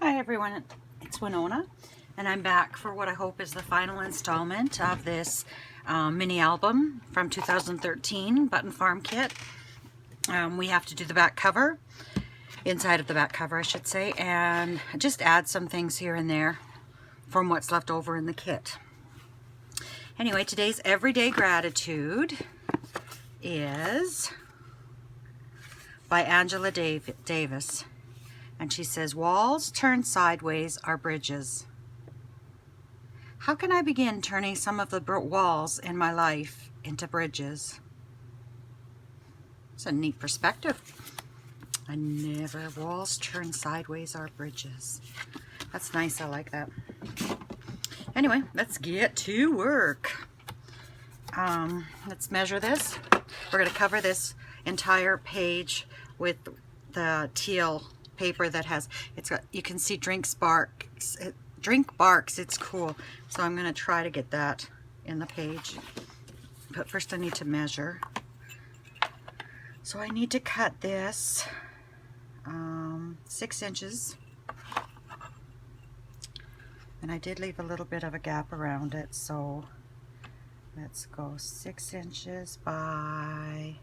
Hi everyone, it's Winona, and I'm back for what I hope is the final installment of this mini album from 2013 Button Farm kit. We have to do the back cover, inside of the back cover I should say, and just add some things here and there from what's left over in the kit. Anyway, today's Everyday Gratitude is by Angela Davis. And she says, walls turned sideways are bridges. How can I begin turning some of the walls in my life into bridges? It's a neat perspective. Walls turned sideways are bridges. That's nice, I like that. Anyway, let's get to work. Let's measure this. We're going to cover this entire page with the teal paper that has, it's got, you can see drink barks, it's cool. So I'm going to try to get that in the page, but first I need to measure. So I need to cut this 6 inches, and I did leave a little bit of a gap around it, so let's go 6 inches by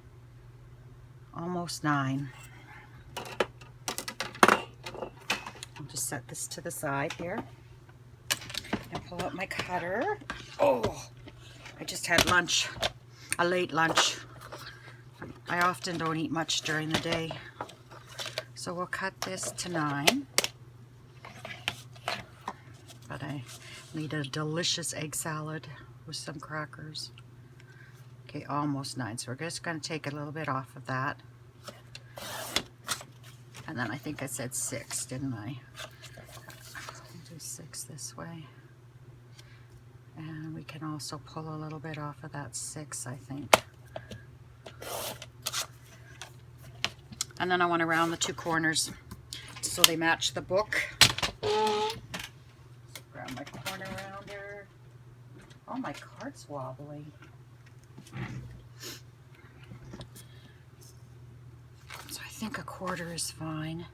almost 9. I'll just set this to the side here and pull out my cutter. Oh, I just had lunch, a late lunch. I often don't eat much during the day. So we'll cut this to 9. But I need a delicious egg salad with some crackers. Okay, almost 9. So we're just going to take a little bit off of that. And then I think I said 6, didn't I? I'll do 6 this way. And we can also pull a little bit off of that 6, I think. And then I want to round the 2 corners so they match the book. Grab my corner rounder. Oh, my card's wobbly. So I think 1/4 is fine.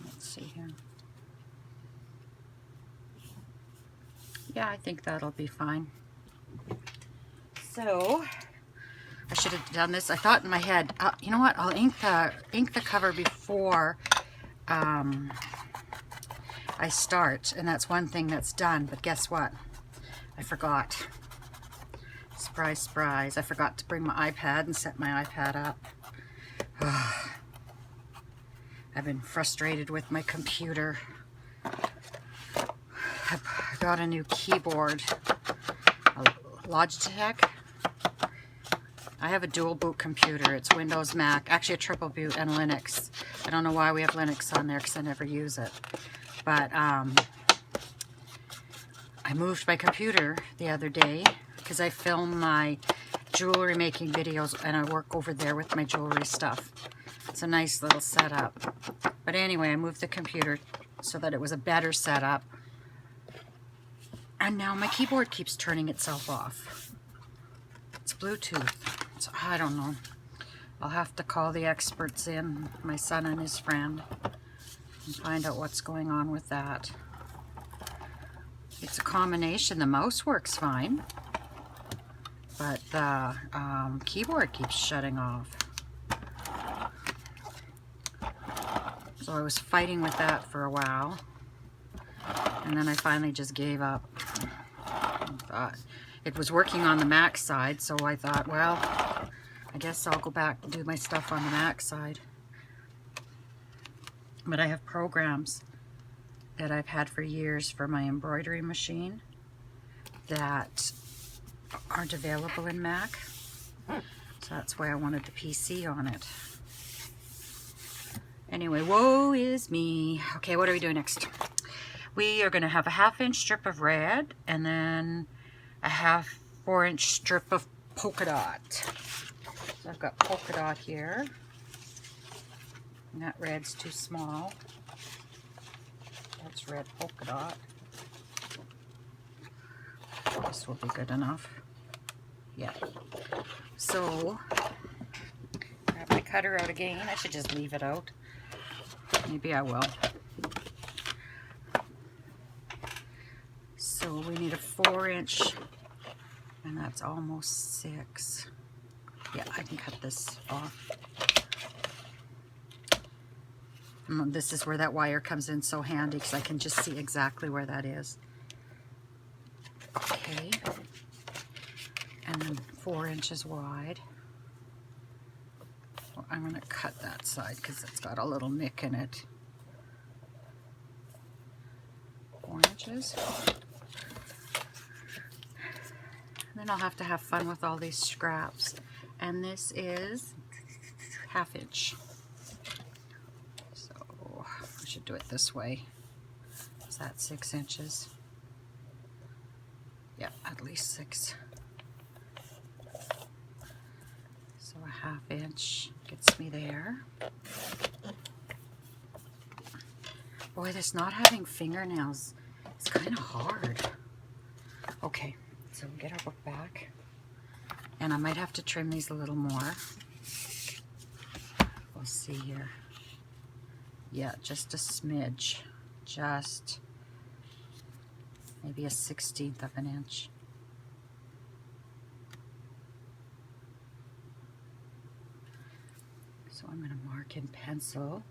Let's see here. Yeah, I think that'll be fine. So I should have done this. I thought in my head, you know what? I'll ink the cover before I start, and that's one thing that's done. But guess what? I forgot. Surprise, surprise! I forgot to bring my iPad and set my iPad up. I've been frustrated with my computer. I got a new keyboard, a Logitech. I have a dual boot computer. It's Windows, Mac, actually a triple boot, and Linux. I don't know why we have Linux on there because I never use it. But I moved my computer the other day because I film my jewelry making videos and I work over there with my jewelry stuff. It's a nice little setup. But anyway, I moved the computer so that it was a better setup. And now my keyboard keeps turning itself off. It's Bluetooth. So I don't know. I'll have to call the experts in, my son and his friend, and find out what's going on with that. It's a combination. The mouse works fine, but the keyboard keeps shutting off. So I was fighting with that for a while, and then I finally just gave up. It was working on the Mac side, so I thought, well, I guess I'll go back and do my stuff on the Mac side. But I have programs that I've had for years for my embroidery machine that aren't available in Mac. So that's why I wanted the PC on it. Anyway, woe is me. Okay, what are we doing next? We are going to have a 1/2 inch strip of red and then a 4 inch strip of polka dot. So I've got polka dot here. And that red's too small. That's red polka dot. This will be good enough. Yeah. So, grab my cutter out again. I should just leave it out. Maybe I will. So we need a 4-inch, and that's almost 6. Yeah, I can cut this off. And this is where that wire comes in so handy, because I can just see exactly where that is. Okay. And then 4 inches wide. Well, I'm going to cut that side because it's got a little nick in it. 4 inches. Then I'll have to have fun with all these scraps. And this is 1/2 inch. So I should do it this way. Is that 6 inches? Yeah, at least 6. So a 1/2 inch gets me there. Boy, this not having fingernails is kind of hard. Okay, so we'll get our book back. And I might have to trim these a little more. We'll see here. Yeah, just a smidge. Just maybe a 1/16 of an inch. So I'm going to mark in pencil.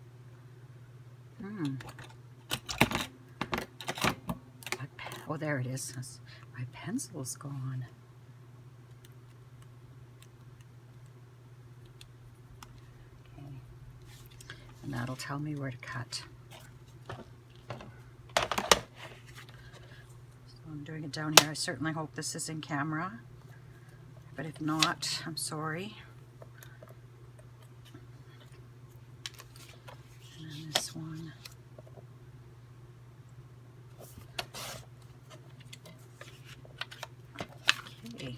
Oh, there it is. My pencil's gone. Okay. And that'll tell me where to cut. So I'm doing it down here. I certainly hope this is in camera. But if not, I'm sorry. And then this one. Okay.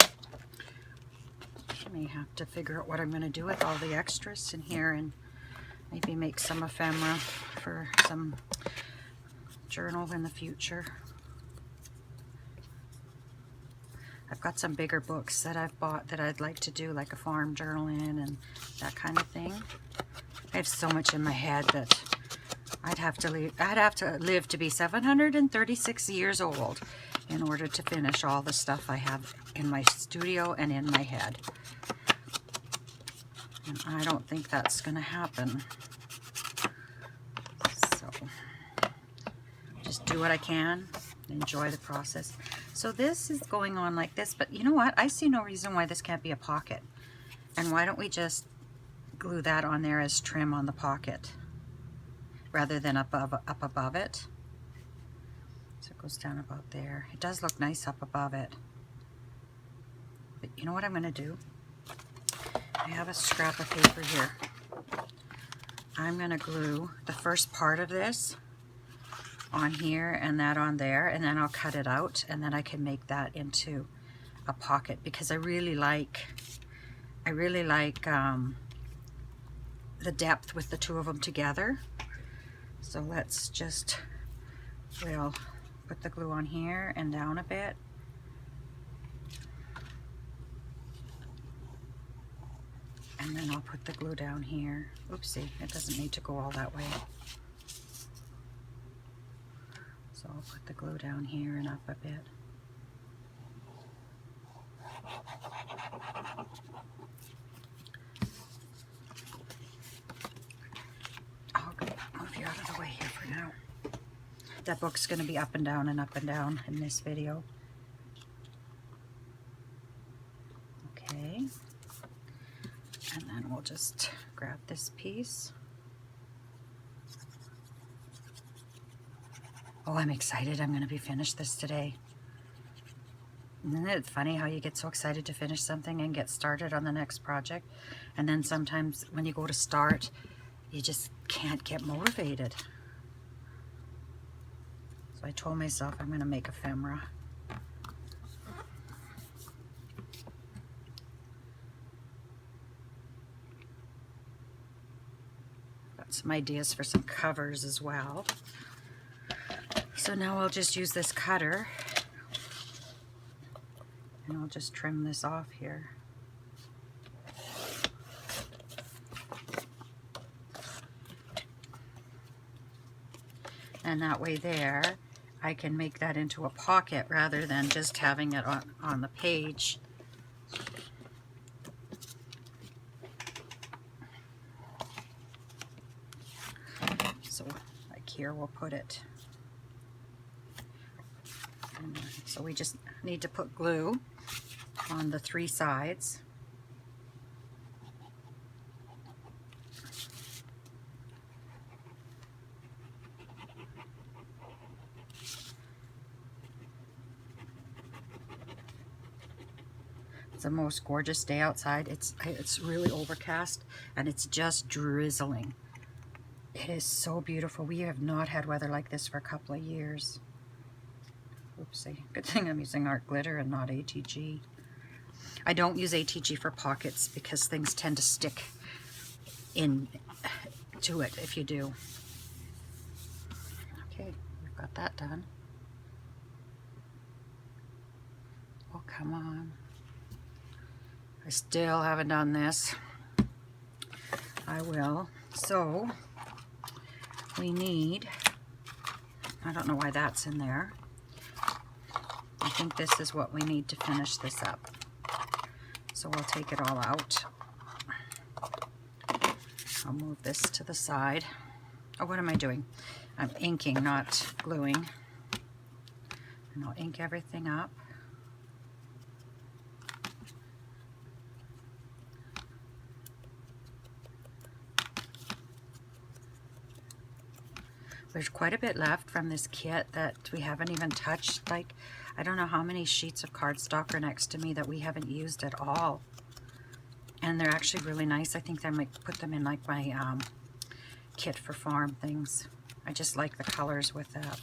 I may have to figure out what I'm going to do with all the extras in here and maybe make some ephemera for some journal in the future. I've got some bigger books that I've bought that I'd like to do, like a farm journal in and that kind of thing. I have so much in my head that I'd have to live to be 736 years old in order to finish all the stuff I have in my studio and in my head. And I don't think that's going to happen. So just do what I can, enjoy the process. So this is going on like this, but you know what? I see no reason why this can't be a pocket. And why don't we just glue that on there as trim on the pocket rather than up above it. So it goes down about there. It does look nice up above it. But you know what I'm going to do? I have a scrap of paper here. I'm going to glue the first part of this on here and that on there, and then I'll cut it out, and then I can make that into a pocket, because I really like the depth with the two of them together. So let's just, we'll put the glue on here and down a bit. And then I'll put the glue down here. Oopsie, it doesn't need to go all that way. So I'll put the glue down here and up a bit. I'll move you out of the way here for now. That book's going to be up and down in this video. Okay. And then we'll just grab this piece. Oh, I'm excited. I'm going to be finished this today. Isn't it funny how you get so excited to finish something and get started on the next project? And then sometimes when you go to start, you just can't get motivated. So I told myself I'm going to make ephemera. Got some ideas for some covers as well. So now I'll just use this cutter and I'll just trim this off here. And that way there, I can make that into a pocket rather than just having it on the page. So like here we'll put it. And so we just need to put glue on the 3 sides. It's the most gorgeous day outside. It's really overcast and it's just drizzling. It is so beautiful. We have not had weather like this for a couple of years. Oopsie. Good thing I'm using art glitter and not ATG. I don't use ATG for pockets because things tend to stick in to it if you do. Okay, we've got that done. Oh, come on. I still haven't done this. I will. So, we need, I don't know why that's in there. I think this is what we need to finish this up. So we'll take it all out. I'll move this to the side. Oh, what am I doing? I'm inking, not gluing. And I'll ink everything up. There's quite a bit left from this kit that we haven't even touched. Like, I don't know how many sheets of cardstock are next to me that we haven't used at all. And they're actually really nice. I think I might put them in like my kit for farm things. I just like the colors with that.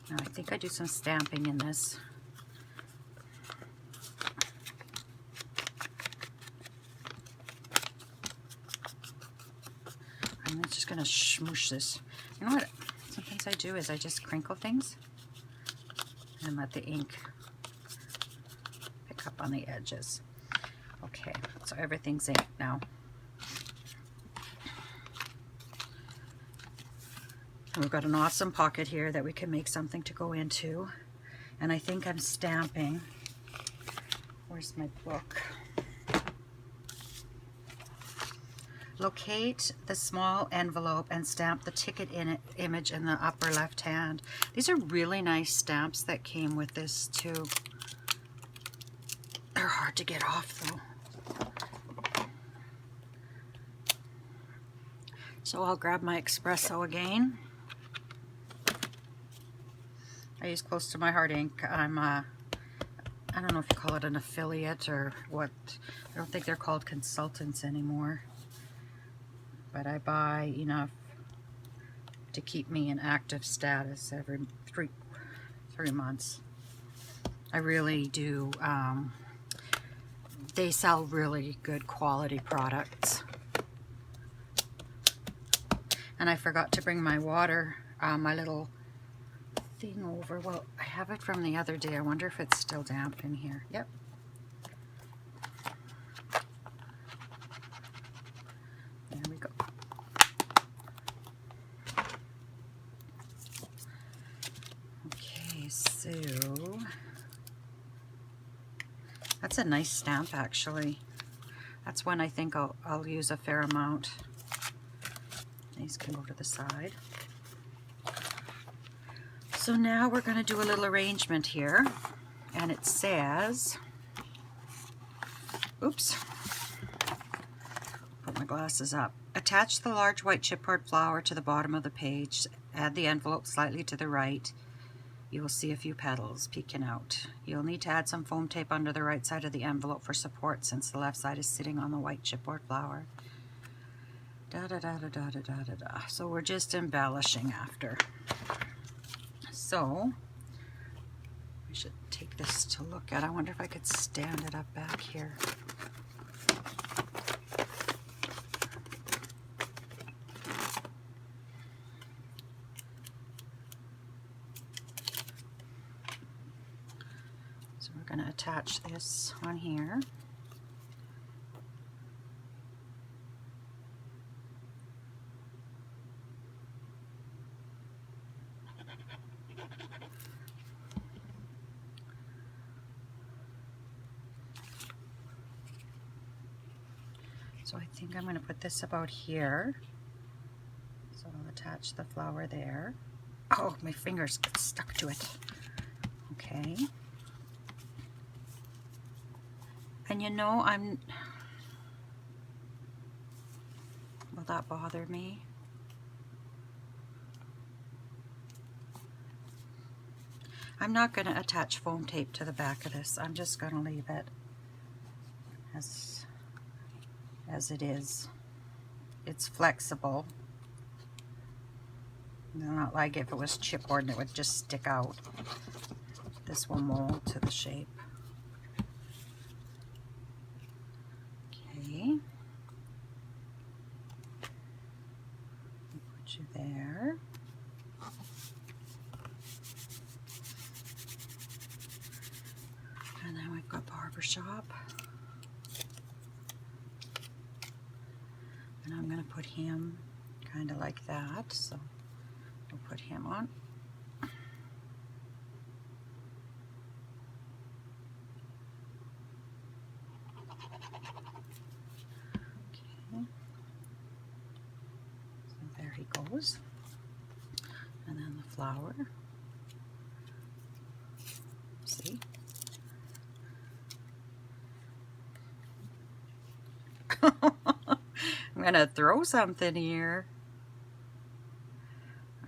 Now I think I do some stamping in this. I'm just going to smoosh this. You know what sometimes I do is I just crinkle things and let the ink pick up on the edges. Okay, so everything's inked now. And we've got an awesome pocket here that we can make something to go into. And I think I'm stamping. Where's my book? Locate the small envelope and stamp the ticket image in the upper left hand. These are really nice stamps that came with this too. They're hard to get off though. So I'll grab my espresso again. I use Close to My Heart ink. I'm I don't know if you call it an affiliate or what. I don't think they're called consultants anymore. But I buy enough to keep me in active status every three months. I really do. They sell really good quality products. And I forgot to bring my water, my little thing over. Well, I have it from the other day. I wonder if it's still damp in here. Yep. There we go. Okay, so that's a nice stamp actually. That's one I think I'll use a fair amount. These can go to the side. So now we're going to do a little arrangement here, and it says, oops, put my glasses up. Attach the large white chipboard flower to the bottom of the page. Add the envelope slightly to the right. You will see a few petals peeking out. You'll need to add some foam tape under the right side of the envelope for support since the left side is sitting on the white chipboard flower. Da da da da da da da da. So we're just embellishing after. So I should take this to look at. I wonder if I could stand it up back here. So we're going to attach this on here. So I think I'm going to put this about here. So I'll attach the flower there. Oh, my fingers get stuck to it. Okay. And you know, will that bother me? I'm not going to attach foam tape to the back of this. I'm just going to leave it as it is. It's flexible. Not like if it was chipboard and it would just stick out. This will mold to the shape. Okay. Put you there. And then we've got barbershop. And I'm going to put him kind of like that. So we'll put him on. Okay. So there he goes. And then the flower. See? I'm gonna throw something here.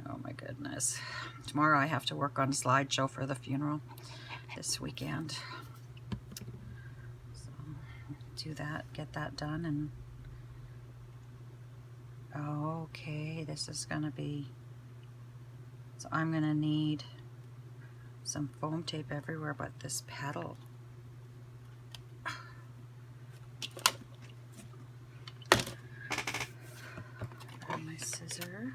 Oh my goodness. Tomorrow I have to work on a slideshow for the funeral this weekend. So do that, get that done, and okay, this is gonna be, so I'm gonna need some foam tape everywhere but this petal. Grab my scissor.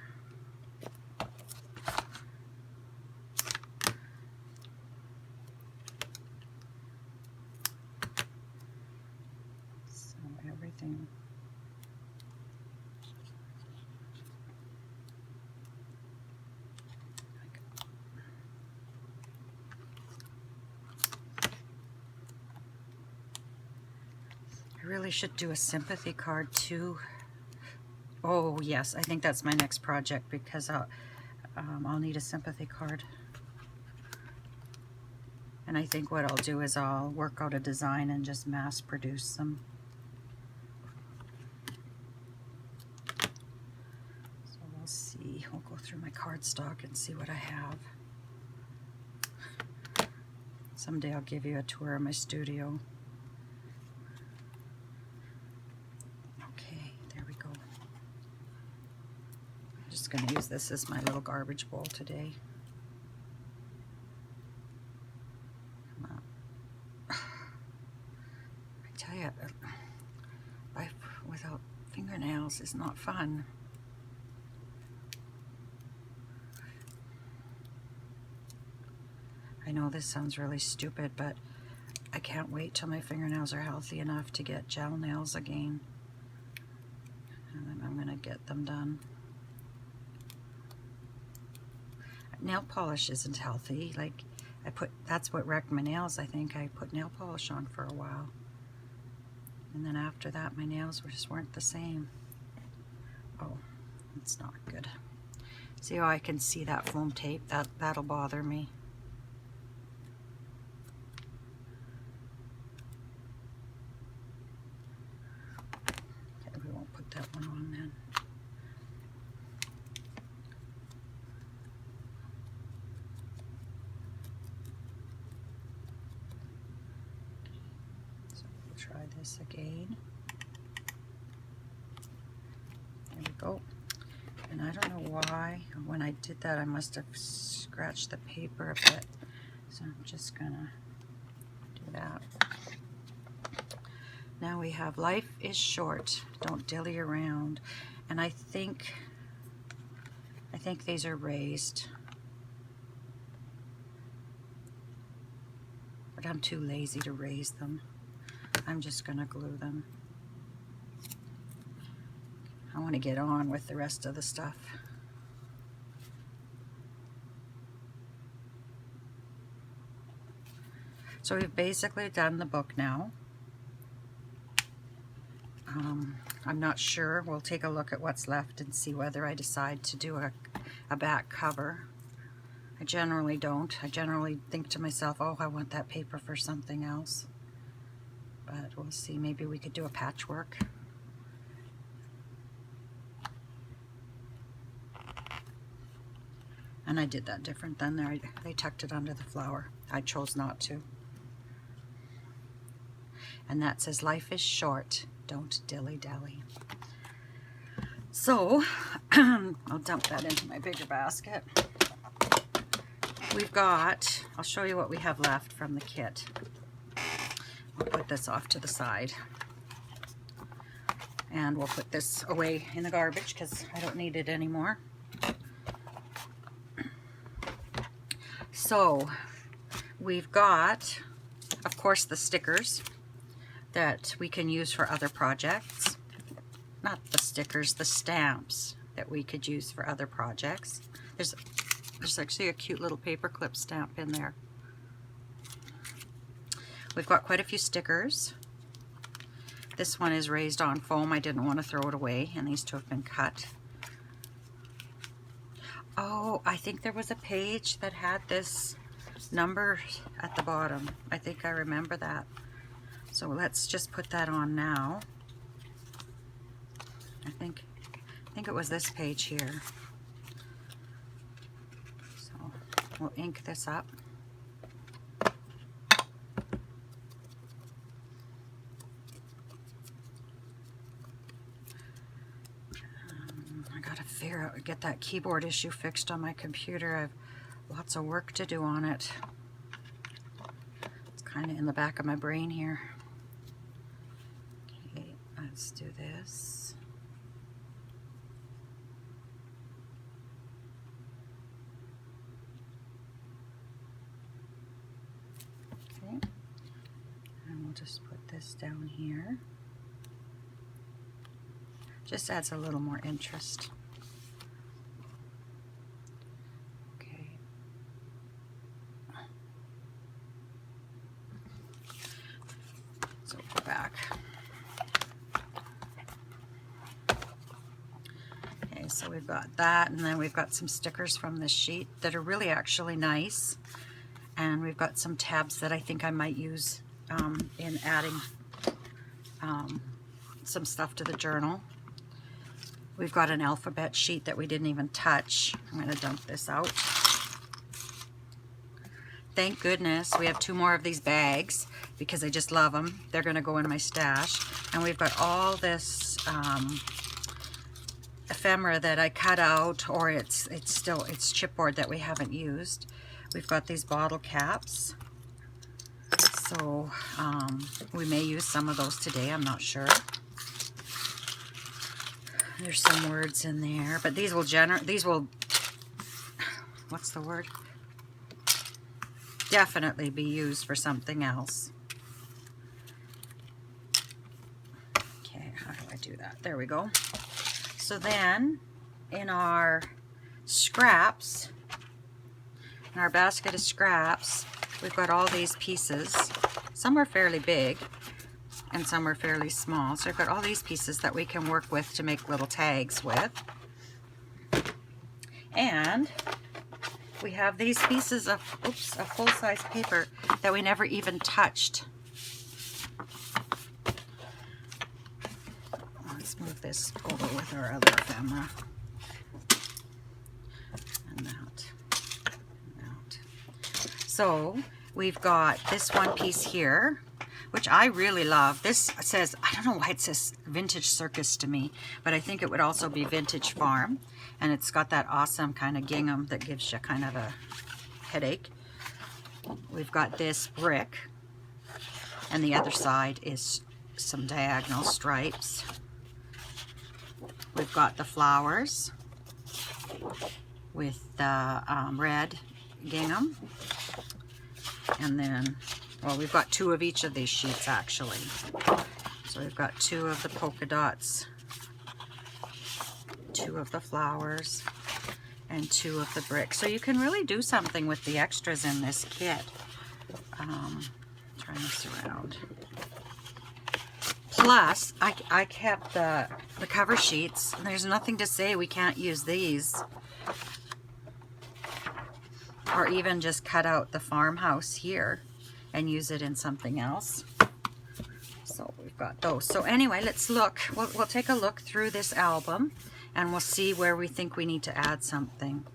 So everything. I really should do a sympathy card too. Oh yes, I think that's my next project because I'll need a sympathy card. And I think what I'll do is I'll work out a design and just mass produce them. So we'll see. We'll go through my cardstock and see what I have. Someday I'll give you a tour of my studio. Okay, there we go. I'm just going to use this as my little garbage bowl today. I tell you, life without fingernails is not fun. I know this sounds really stupid, but I can't wait till my fingernails are healthy enough to get gel nails again. And then I'm going to get them done. Nail polish isn't healthy. Like, that's what wrecked my nails, I think. I put nail polish on for a while. And then after that, my nails just weren't the same. Oh, it's not good. See how I can see that foam tape? That'll bother me. Okay, we won't put that one on then. So we'll try this again. There we go. And I don't know why, when I did that, I must have scratched the paper a bit. So I'm just gonna do that. Now we have life is short, don't dilly around. And I think these are raised. But I'm too lazy to raise them. I'm just gonna glue them. I want to get on with the rest of the stuff. So we've basically done the book now. I'm not sure. We'll take a look at what's left and see whether I decide to do a back cover. I generally don't. I generally think to myself, oh, I want that paper for something else. But we'll see. Maybe we could do a patchwork. And I did that different than there. I tucked it under the flower. I chose not to. And that says, life is short, don't dilly-dally. So, I'll dump that into my bigger basket. We've got, I'll show you what we have left from the kit. I'll put this off to the side. And we'll put this away in the garbage because I don't need it anymore. So, we've got, of course, the stickers that we can use for other projects. Not the stickers, the stamps that we could use for other projects. There's actually a cute little paperclip stamp in there. We've got quite a few stickers. This one is raised on foam. I didn't want to throw it away, and these two have been cut. Oh, I think there was a page that had this number at the bottom. I think I remember that. So let's just put that on now. I think it was this page here. So we'll ink this up. I gotta figure out, get that keyboard issue fixed on my computer. I have lots of work to do on it. It's kind of in the back of my brain here. Okay, let's do this. Okay, and we'll just put this down here. Just adds a little more interest. Okay. So go back. Okay, so we've got that, and then we've got some stickers from this sheet that are really actually nice. And we've got some tabs that I think I might use in adding some stuff to the journal. We've got an alphabet sheet that we didn't even touch. I'm going to dump this out. Thank goodness we have 2 more of these bags because I just love them. They're going to go in my stash. And we've got all this ephemera that I cut out, or it's chipboard that we haven't used. We've got these bottle caps. So we may use some of those today. I'm not sure. There's some words in there, but these will what's the word? Definitely be used for something else. Okay, how do I do that? There we go. So then, in our scraps, in our basket of scraps, we've got all these pieces. Some are fairly big, and some are fairly small. So I've got all these pieces that we can work with to make little tags with. And we have these pieces of, of full-size paper that we never even touched. Let's move this over with our other ephemera. And that. And that. So we've got this one piece here, which I really love. This says, I don't know why it says Vintage Circus to me, but I think it would also be Vintage Farm. And it's got that awesome kind of gingham that gives you kind of a headache. We've got this brick, and the other side is some diagonal stripes. We've got the flowers with the red gingham. And then, well, we've got 2 of each of these sheets actually. So we've got 2 of the polka dots, 2 of the flowers, and 2 of the bricks. So you can really do something with the extras in this kit. Trying this around. Plus, I kept the cover sheets, and there's nothing to say we can't use these. Or even just cut out the farmhouse here and use it in something else. So we've got those. So anyway, let's look. We'll take a look through this album, and we'll see where we think we need to add something.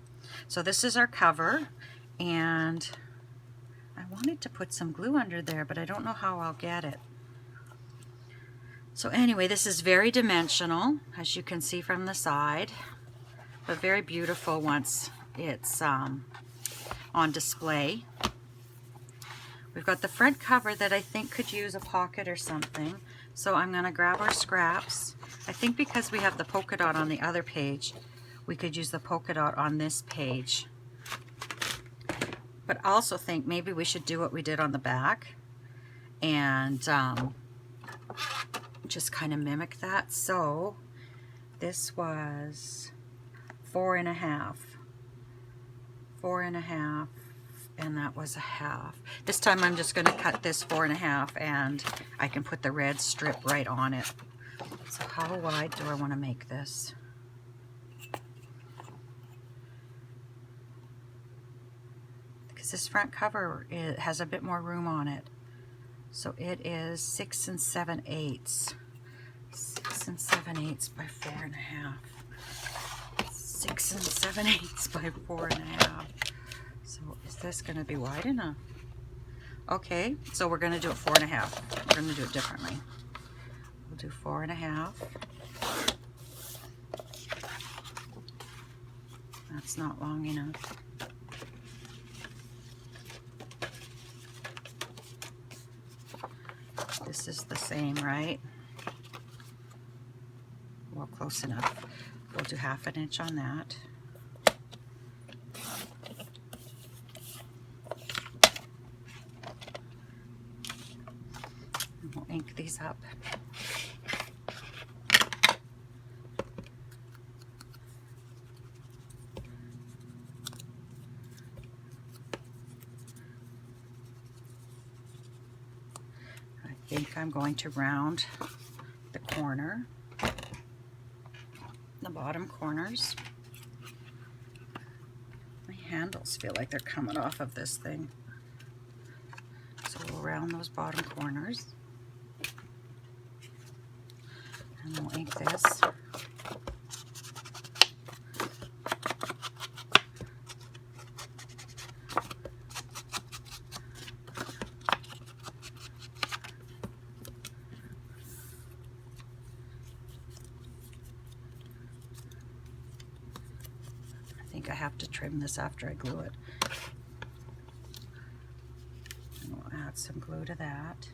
So this is our cover, and I wanted to put some glue under there, but I don't know how I'll get it. So anyway, this is very dimensional, as you can see from the side, but very beautiful once it's on display. We've got the front cover that I think could use a pocket or something. So I'm going to grab our scraps. I think because we have the polka dot on the other page, we could use the polka dot on this page. But I also think maybe we should do what we did on the back and just kind of mimic that. So this was 4.5, 4.5, and that was a half. This time I'm just going to cut this 4.5, and I can put the red strip right on it. So how wide do I want to make this? Because this front cover, it has a bit more room on it. So it is 6 7/8. 6 7/8 by 4.5. 6 7/8 by 4.5. So is this going to be wide enough? Okay, so we're going to do it 4.5. We're going to do it differently. We'll do 4.5. That's not long enough. This is the same, right? Well, close enough. We'll do 1/2 inch on that. And we'll ink these up. I think I'm going to round the corner, the bottom corners. My handles feel like they're coming off of this thing. So we'll round those bottom corners. And we'll ink this. I think I have to trim this after I glue it. And we'll add some glue to that.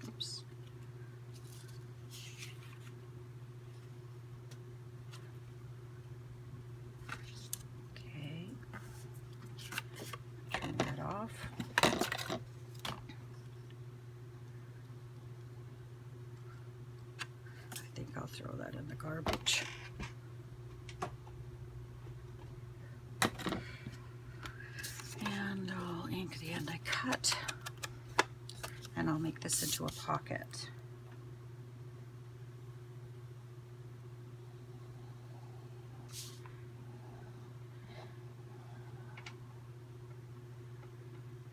Oops. Okay. Trim that off. I think I'll throw that in the garbage. And I'll ink the end I cut. And I'll make this into a pocket.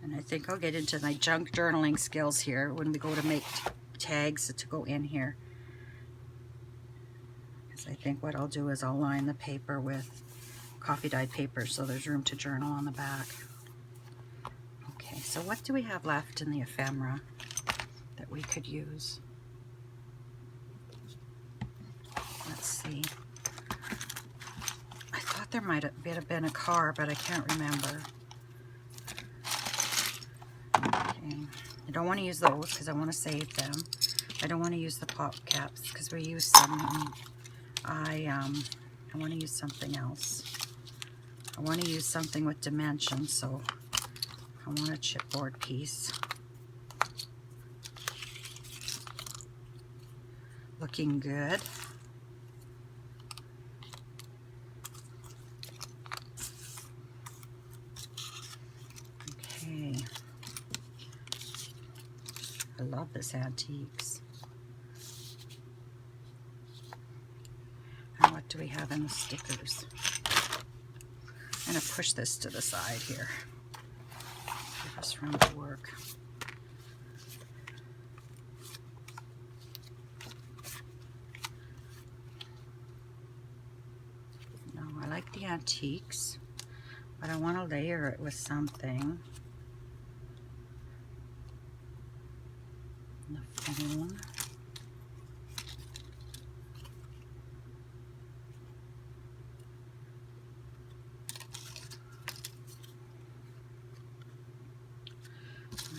And I think I'll get into my junk journaling skills here when we go to make tags to go in here. Because I think what I'll do is I'll line the paper with coffee dyed paper so there's room to journal on the back. Okay, so what do we have left in the ephemera that we could use? Let's see. I thought there might have been a car, but I can't remember. Okay. I don't want to use those because I want to save them. I don't want to use the pop caps because we use some. I want to use something else. I want to use something with dimensions, so I want a chipboard piece. Looking good. I love this Antiques. And what do we have in the stickers? I'm going to push this to the side here. Give us room to work. No, I like the Antiques, but I want to layer it with something. The phone.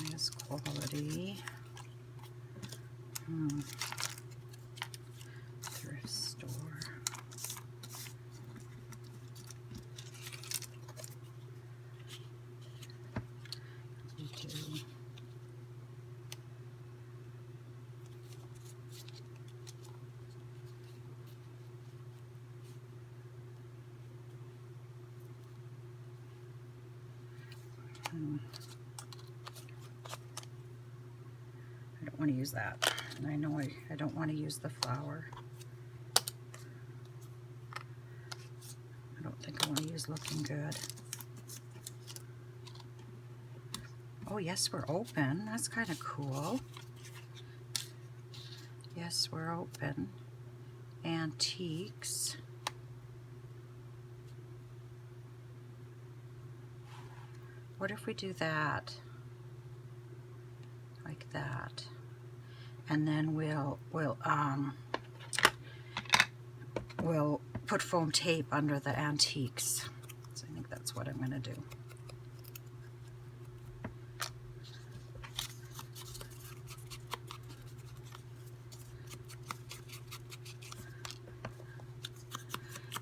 Nice quality. Thrift store. I don't want to use that. And I know I don't want to use the flower. I don't think I want to use Looking Good. Oh, yes, we're open. That's kind of cool. Yes, we're open. Antiques. What if we do that? Like that. And then we'll put foam tape under the Antiques. So I think that's what I'm going to do.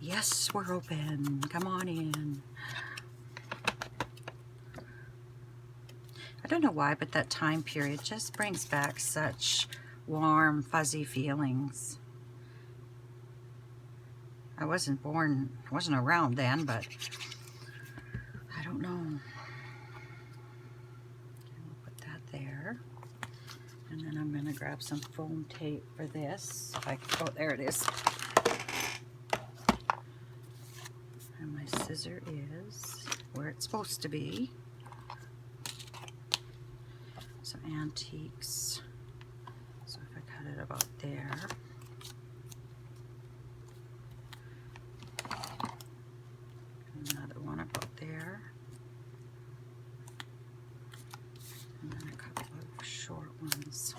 Yes, we're open. Come on in. I don't know why, but that time period just brings back such warm, fuzzy feelings. I wasn't around then, but I don't know. Okay, we'll put that there. And then I'm going to grab some foam tape for this. Oh, there it is. And my scissor is where it's supposed to be. Some Antiques. So if I cut it about there. Another one about there. And then a couple of short ones.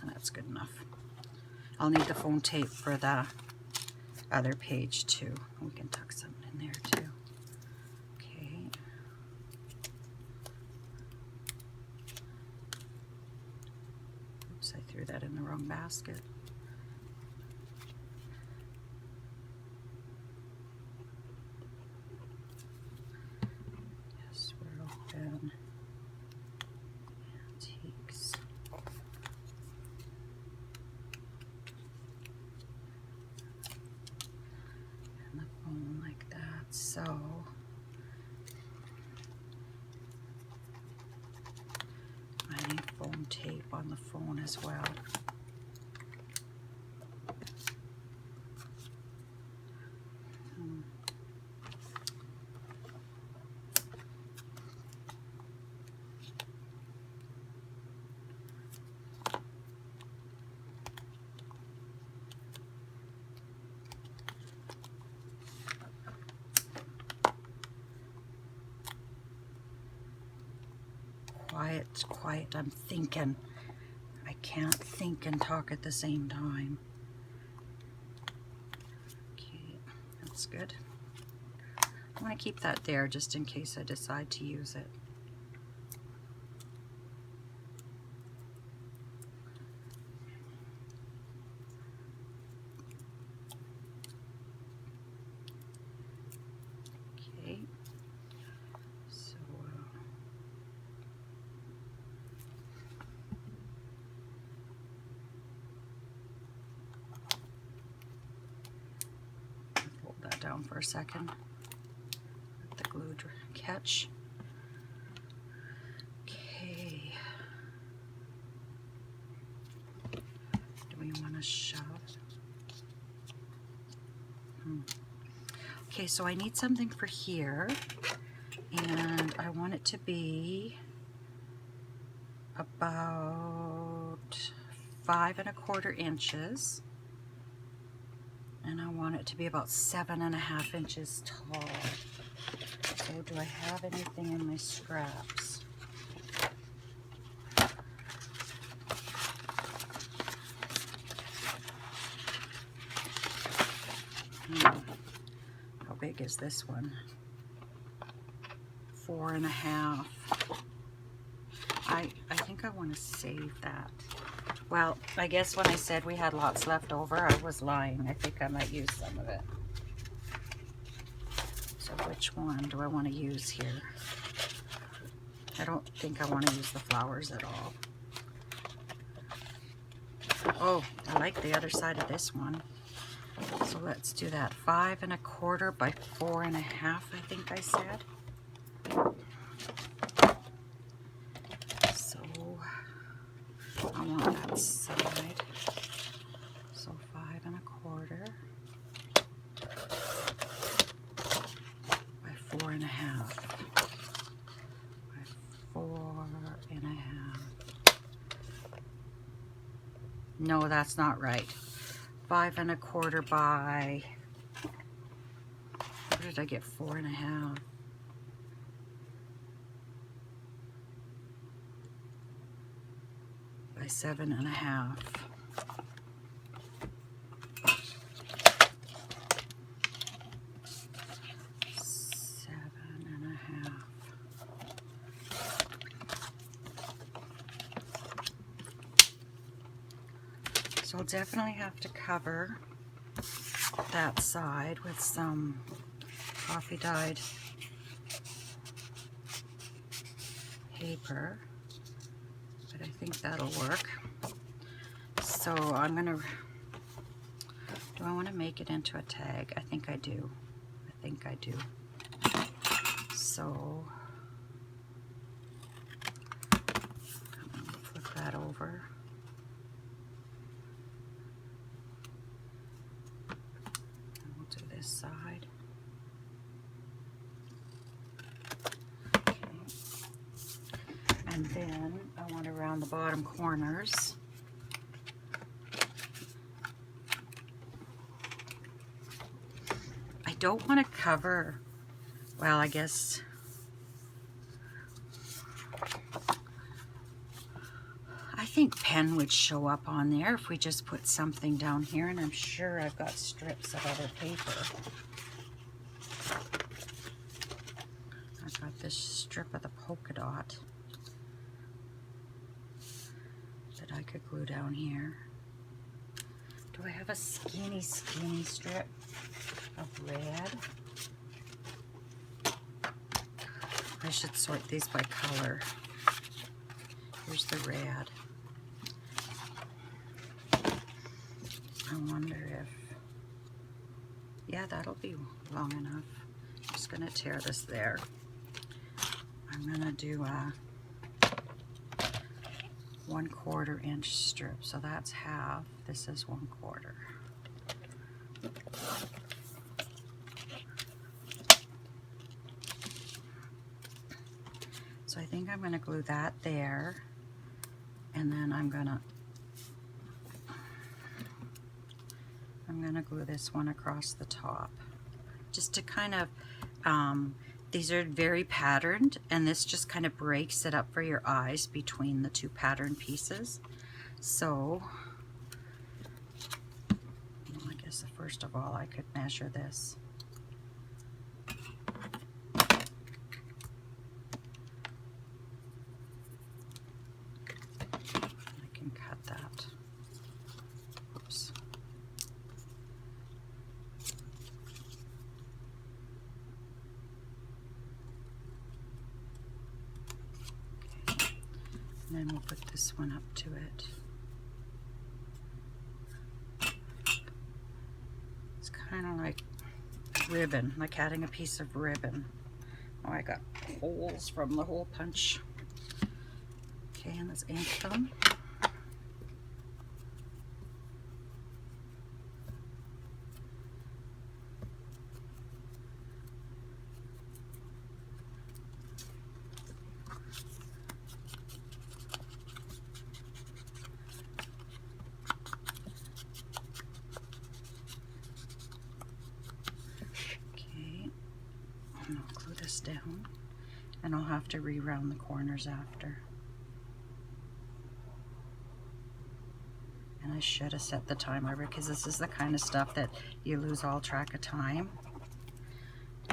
That's good enough. I'll need the foam tape for the other page too. We can tuck something in there too. Okay. Oops, I threw that in the wrong basket. Yes, we're open. Antiques. And the foam like that. So I need foam tape on the phone as well. Quiet, I'm thinking. I can't think and talk at the same time. Okay, that's good. I'm going to keep that there just in case I decide to use it. Okay, so hold that down for a second. Let the glue catch. Okay. shove. Okay, so I need something for here, and I want it to be about 5 1/4 inches, and I want it to be about 7 1/2 inches tall. So do I have anything in my scraps? How big is this one? 4 1/2. I think I want to save that. Well, I guess when I said we had lots left over, I was lying. I think I might use some of it. So which one do I want to use here? I don't think I want to use the flowers at all. Oh, I like the other side of this one. So let's do that. 5 1/4 by 4 1/2, I think I said. So I want that side. So 5 1/4 by 4 1/2 by 4 1/2. No, that's not right. 5 1/4 by, where did I get 4 1/2? By 7 1/2. So I'll definitely have to cover that side with some coffee dyed paper, but I think that'll work. So I'm gonna, do I want to make it into a tag? I think I do. So I'm gonna flip that over. Side. Okay. And then I want to round the bottom corners. I don't want to cover, well, I guess I think pen would show up on there if we just put something down here, and I'm sure I've got strips of other paper. I've got this strip of the polka dot that I could glue down here. Do I have a skinny strip of red? I should sort these by color. Here's the red. I wonder if, yeah, that'll be long enough. I'm just gonna tear this there. I'm gonna do a 1/4 inch strip. So that's half, this is 1/4. So I think I'm gonna glue that there, and then I'm gonna glue this one across the top, just to kind of, these are very patterned, and this just kind of breaks it up for your eyes between the two pattern pieces. So, well, I guess first of all I could measure this. I can cut that. Oops. And then we'll put this one up to it. It's kind of like ribbon, like adding a piece of ribbon. Oh, I got holes from the hole punch. Okay, and let's ink them. down, and I'll have to re-round the corners after. And I should have set the timer because this is the kind of stuff that you lose all track of time.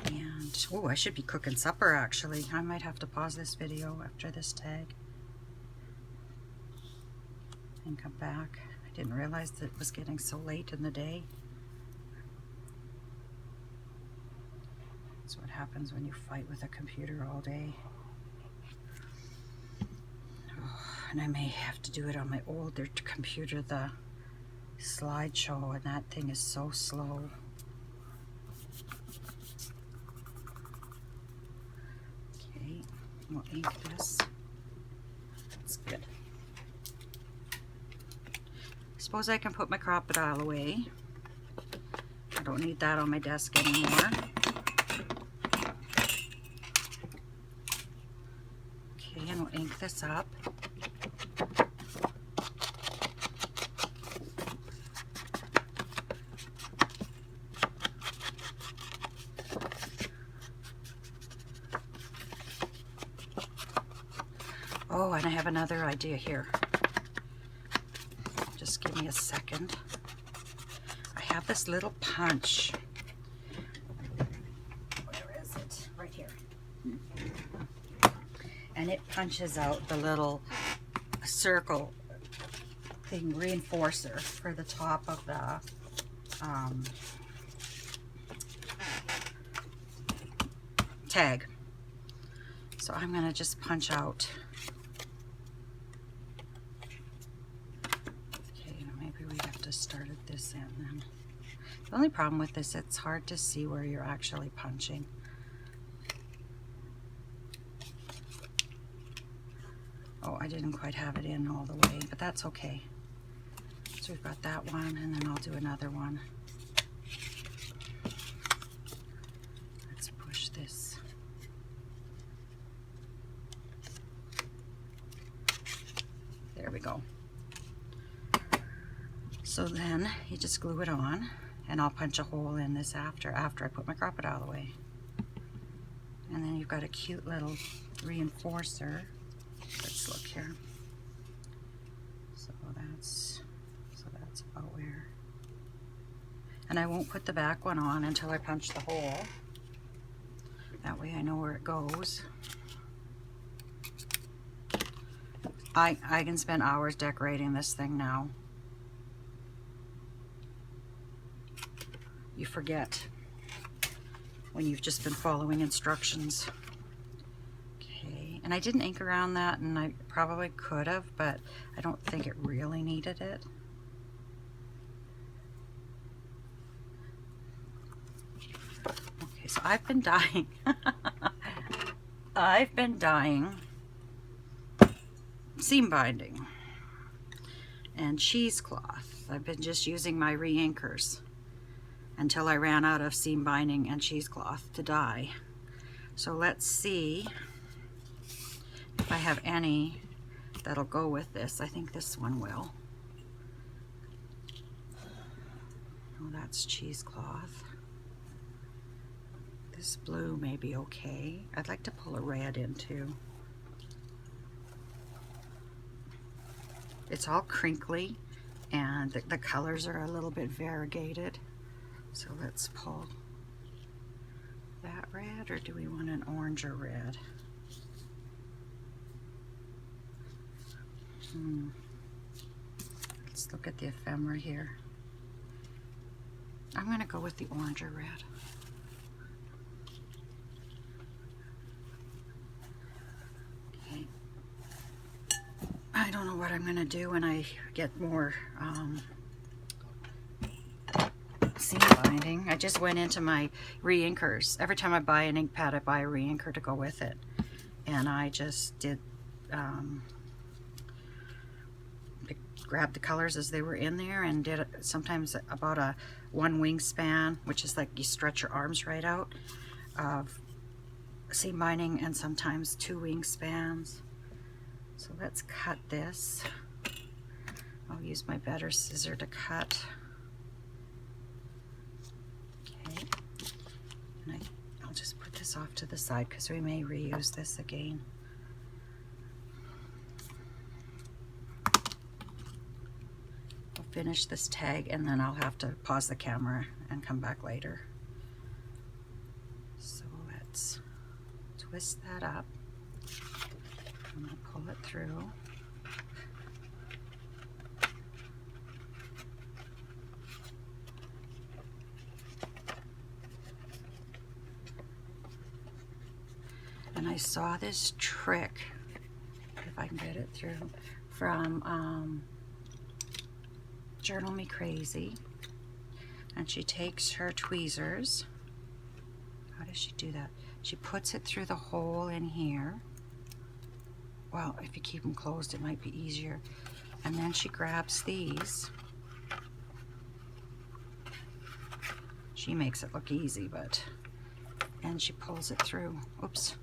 And, oh, I should be cooking supper actually. I might have to pause this video after this tag and come back. I didn't realize that it was getting so late in the day. That's what happens when you fight with a computer all day. And I may have to do it on my older computer, the slideshow, and that thing is so slow. Okay, we'll ink this. That's good. I suppose I can put my Crop-A-Dile away. I don't need that on my desk anymore. Okay, and we'll ink this up. Oh, and I have another idea here. Just give me a second. I have this little punch. Where is it? Right here. And it punches out the little circle thing, reinforcer for the top of the tag. So I'm going to just punch out. Started this in then. The only problem with this, it's hard to see where you're actually punching. Oh, I didn't quite have it in all the way, but that's okay. So we've got that one, and then I'll do another one. Let's push this. There we go. So then you just glue it on, and I'll punch a hole in this after I put my Crop-A-Dile away. And then you've got a cute little reinforcer. Let's look here. So that's about where. And I won't put the back one on until I punch the hole. That way I know where it goes. I can spend hours decorating this thing now. You forget when you've just been following instructions. Okay, and I didn't ink around that, and I probably could have, but I don't think it really needed it. Okay, so I've been dyeing. I've been dyeing seam binding and cheesecloth. I've been just using my re-inkers until I ran out of seam binding and cheesecloth to dye. So let's see if I have any that'll go with this. I think this one will. Oh, that's cheesecloth. This blue may be okay. I'd like to pull a red in too. It's all crinkly, and the colors are a little bit variegated. So let's pull that red, or do we want an orange or red? Let's look at the ephemera here. I'm going to go with the orange or red. Okay. I don't know what I'm going to do when I get more seam binding. I just went into my re-inkers. Every time I buy an ink pad, I buy a re-inker to go with it. And I just did grab the colors as they were in there, and did sometimes about a 1 wingspan, which is like you stretch your arms right out, of seam binding, and sometimes 2 wingspans. So let's cut this. I'll use my better scissor to cut. Okay, and I'll just put this this off to the side because we may reuse this again. I'll finish this tag and then I'll have to pause the camera and come back later. So let's twist that up. I'm going to pull it through. And I saw this trick, if I can get it through, from Journal Me Crazy. And she takes her tweezers. How does she do that? She puts it through the hole in here. Well, if you keep them closed, it might be easier. And then she grabs these. She makes it look easy, but... And she pulls it through. Oops.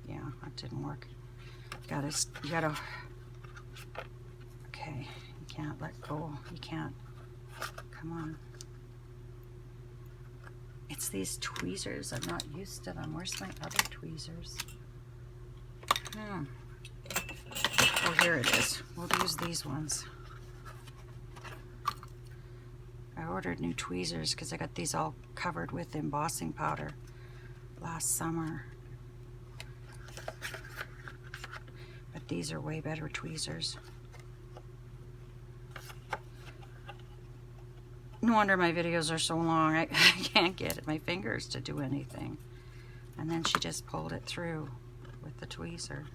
Yeah, that didn't work. You gotta, okay, you can't let go. You can't, come on. It's these tweezers. I'm not used to them. Where's my other tweezers? Oh, here it is. We'll use these ones. I ordered new tweezers because I got these all covered with embossing powder last summer. But these are way better tweezers. No wonder my videos are so long. I can't get my fingers to do anything. And then she just pulled it through with the tweezer.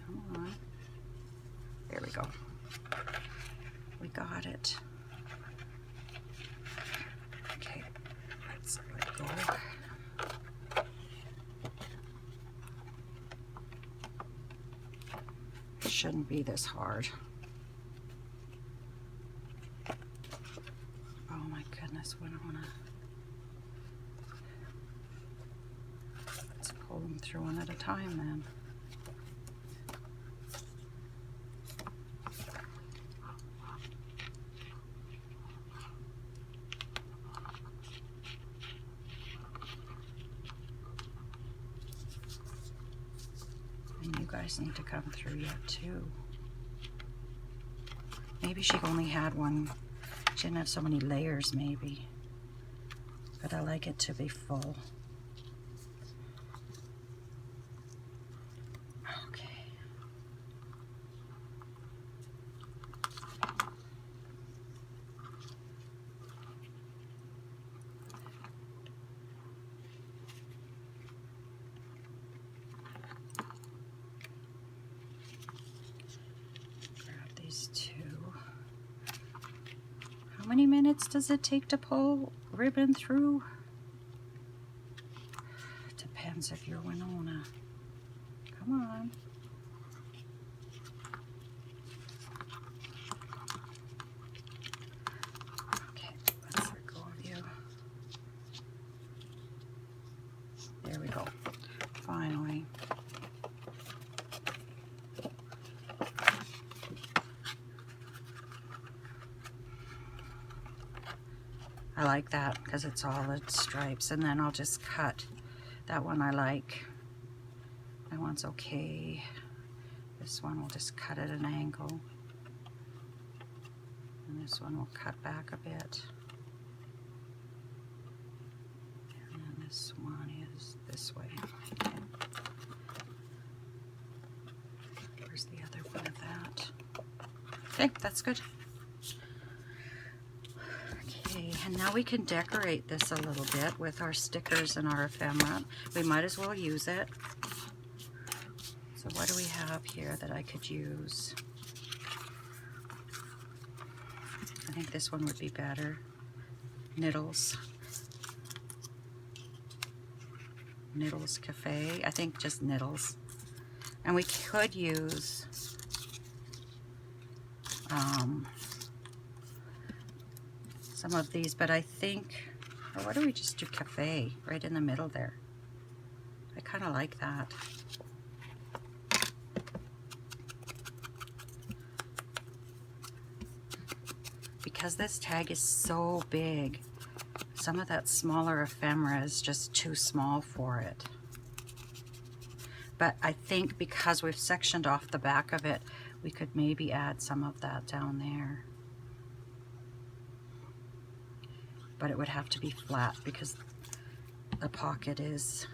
Come on. There we go. We got it. Okay, let's let go. It shouldn't be this hard. Oh my goodness, Winona. Let's pull them through one at a time then. And you guys need to come through yet too. Maybe she only had one. She didn't have so many layers maybe. But I like it to be full. Okay. Grab these two. How many minutes does it take to pull ribbon through? Depends if you're Winona. Come on. Okay, let's let go of you. There we go. Finally. I like that because it's all its stripes, and then I'll just cut. That one I like. That one's okay. This one we'll just cut at an angle. And this one we'll cut back a bit. And then this one is this way. Okay. Where's the other one of that? Okay, that's good. And now we can decorate this a little bit with our stickers and our ephemera. We might as well use it. So what do we have here that I could use? I think this one would be better. Niddles. Niddles Cafe. I think just Niddles. And we could use some of these, but I think, or why don't we just do Cafe right in the middle there? I kind of like that. Because this tag is so big, some of that smaller ephemera is just too small for it. But I think because we've sectioned off the back of it, we could maybe add some of that down there. But it would have to be flat because the pocket is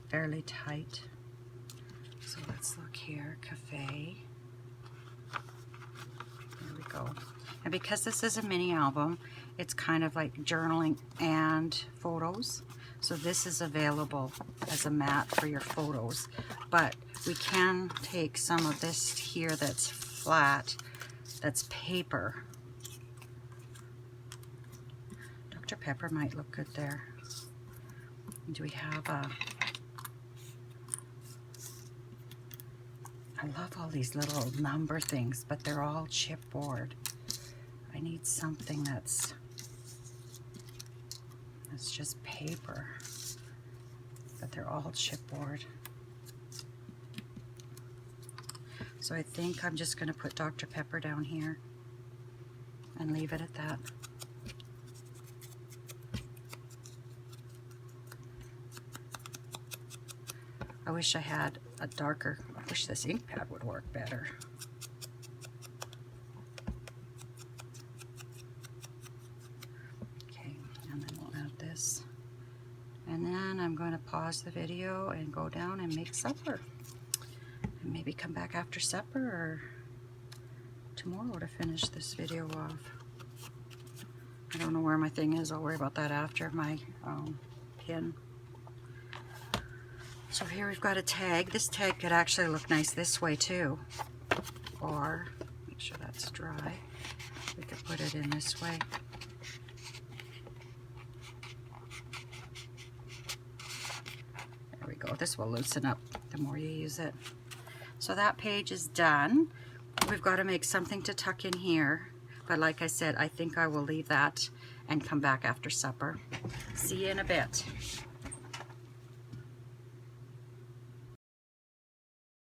fairly tight. So let's look here, cafe. There we go. And because this is a mini album, it's kind of like journaling and photos. So this is available as a mat for your photos. But we can take some of this here that's flat, that's paper. Dr. Pepper might look good there. Do we have a... I love all these little number things, but they're all chipboard. I need something that's just paper, but they're all chipboard. So I think I'm just going to put Dr. Pepper down here and leave it at that. I wish I had a darker, I wish this ink pad would work better. Okay, and then we'll add this. And then I'm going to pause the video and go down and make supper. And maybe come back after supper or tomorrow to finish this video off. I don't know where my thing is. I'll worry about that after, my pin. So here we've got a tag. This tag could actually look nice this way too. Or, make sure that's dry. We could put it in this way. There we go. This will loosen up the more you use it. So that page is done. We've got to make something to tuck in here. But like I said, I think I will leave that and come back after supper. See you in a bit.